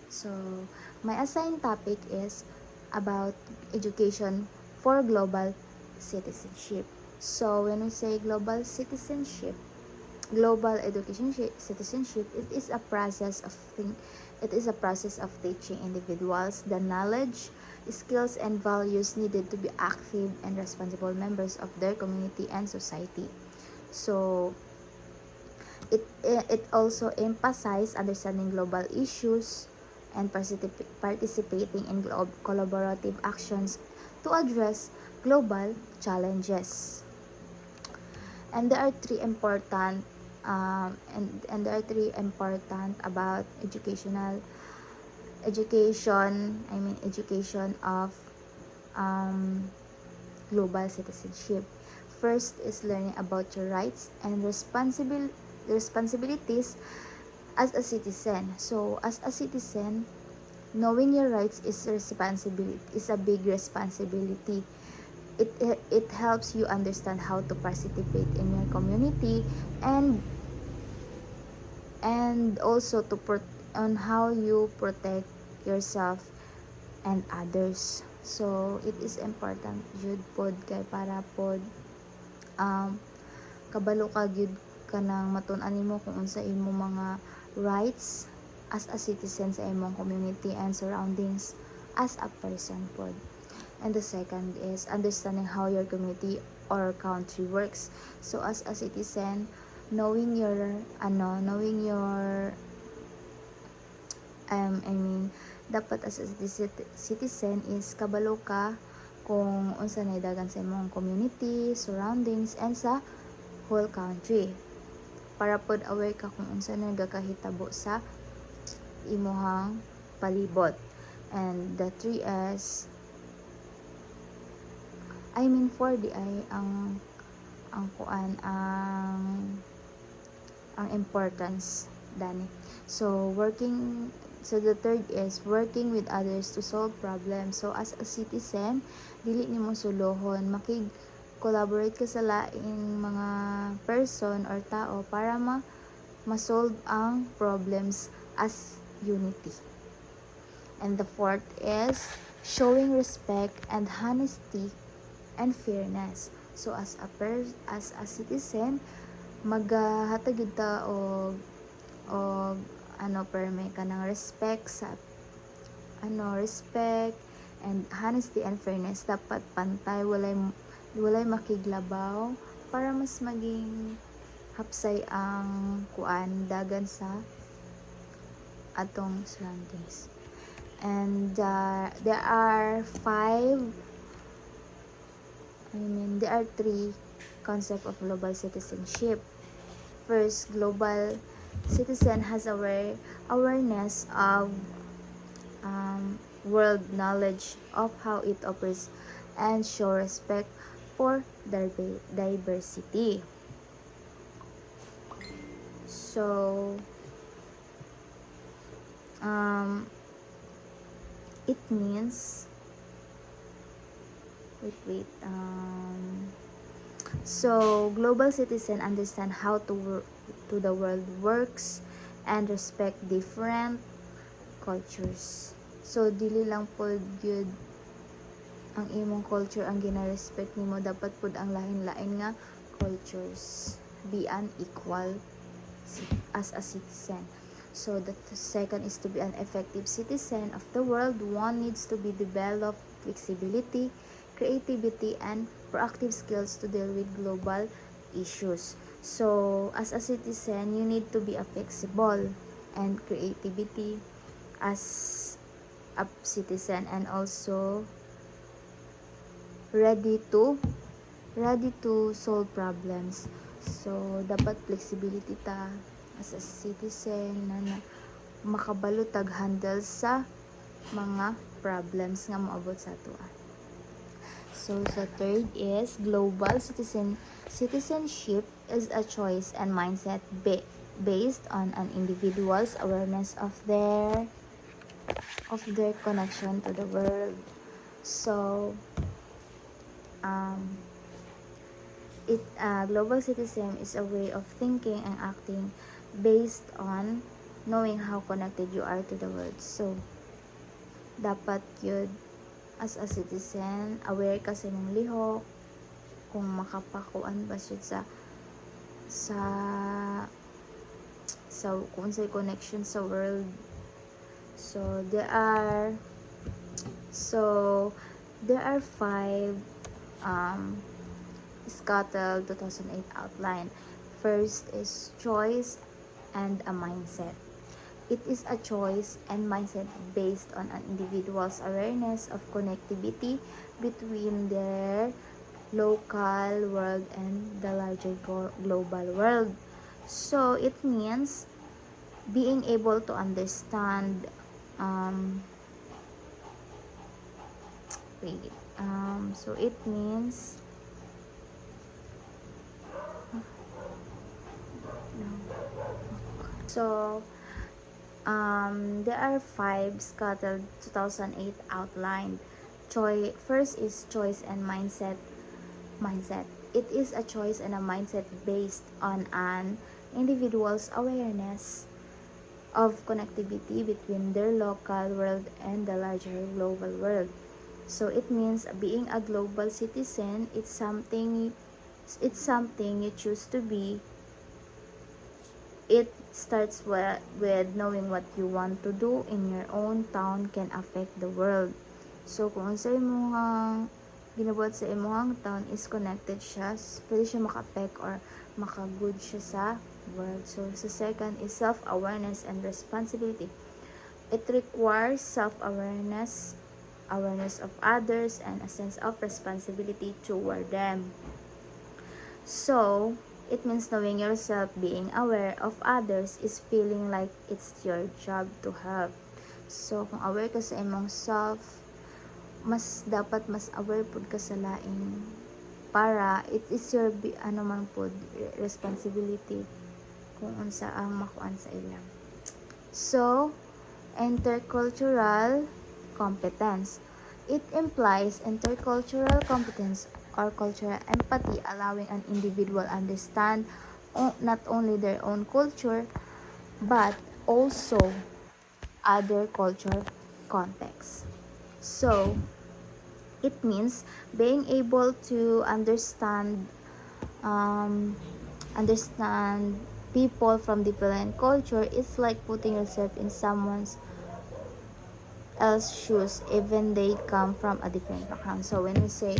So, my assigned topic is about education for global citizenship. So, when we say global citizenship, global education citizenship, it is a process of teaching individuals the knowledge, skills, and values needed to be active and responsible members of their community and society. So it also emphasizes understanding global issues and participating in collaborative actions to address global challenges. And there are three important about education of global citizenship. First is learning about your rights and responsibilities as a citizen. So as a citizen, knowing your rights is a big responsibility. It helps you understand how to participate in your community and also on how you protect yourself and others. So it is important jud pod kay para pod kabalo ka gyud kanang matun-an nimo kung unsa imo mga rights as a citizen sa imong community and surroundings as a person pod. And the second is understanding how your community or country works. So as a citizen, knowing your dapat as a citizen is kabalo ka kung unsa na dagan sa imong community, surroundings, and sa whole country. Para pod aware ka kung unsa na gakahitabo sa imuhang palibot. And the 3S 4D ay ang importance dani. So the third is working with others to solve problems. So as a citizen, dili nimo sulohon collaborate ka sa laing mga person or tao para ma-solve ang problems as unity. And the fourth is showing respect and honesty and fairness. So as a citizen, maghatag gyud ta og perme kanang respect and honesty and fairness. Dapat pantay, walay makiglabaw para mas maging hapsay ang dagan sa atong surroundings. And there are three concepts of global citizenship. First, global citizen has awareness of world knowledge of how it operates and show respect for diversity. So it means so global citizen understand how the world works and respect different cultures. So dili lang pod gyud ang imong culture ang gina-respect nimo, dapat pod ang lain-lain nga cultures be an equal as a citizen. So the second is to be an effective citizen of the world. One needs to be developed flexibility, creativity, and proactive skills to deal with global issues. So as a citizen, you need to be a flexible and creativity as a citizen, and also ready to solve problems. So dapat flexibility ta as a citizen na makabalo tag handle sa mga problems nga moabot sa atua. So the third is global citizenship is a choice and mindset based on an individual's awareness of their connection to the world. So global citizen is a way of thinking and acting based on knowing how connected you are to the world. So dapat yun, as a citizen, aware ka sa imong lihok, kung makapakuan ba siya sa kung sa connection sa world. So there are 5 Scuttle 2008 outline. First is choice and a mindset. It is a choice and mindset based on an individual's awareness of connectivity between their local world and the larger global world. So it means being able to understand so it means there are 5 Scuttle 2008 outlined. First is choice and mindset. It is a choice and a mindset based on an individual's awareness of connectivity between their local world and the larger global world. So it means being a global citizen, it's something you choose to be. It starts with knowing what you want to do in your own town can affect the world. So kung sa imong ginabuhat sa imong town is connected siya, pwede siya maka-affect or maka-good siya sa world. So sa second is self-awareness and responsibility. It requires self-awareness, awareness of others, and a sense of responsibility toward them. So it means knowing yourself, being aware of others is feeling like it's your job to help. So kung aware ka sa imong self, dapat mas aware pud ka sa lain para it is your responsibility kung unsa ang makuan sa ilang. So intercultural competence. It implies intercultural competence or cultural empathy, allowing an individual understand not only their own culture but also other cultural contexts. So it means being able to understand people from different culture. It's like putting yourself in someone's else shoes, even they come from a different background. So when we say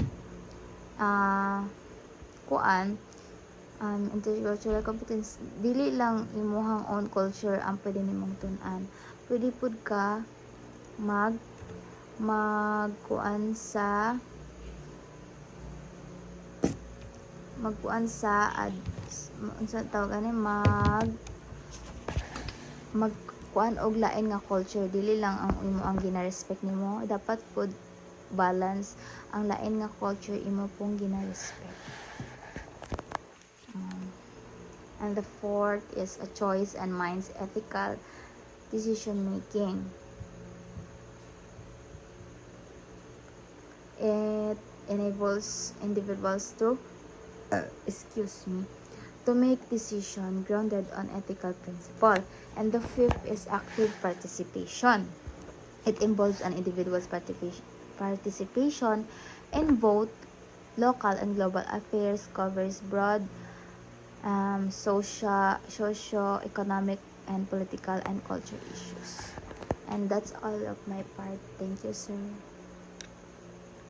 intercultural competence, dili lang imuhang own culture ang pwede nimong tun-an. Pwede pud ka magkuan sa magkuan og lain nga culture, dili lang ang imo ang gina-respect nimo, dapat pud balance ang lain nga culture imo pong gina-respect. And the fourth is a choice and minds ethical decision making. It enables individuals to make decision grounded on ethical principle. And the fifth is active participation. It involves an individual's participation in both local and global affairs, covers broad socio-economic and political and cultural issues. And that's all of my part. Thank you, sir.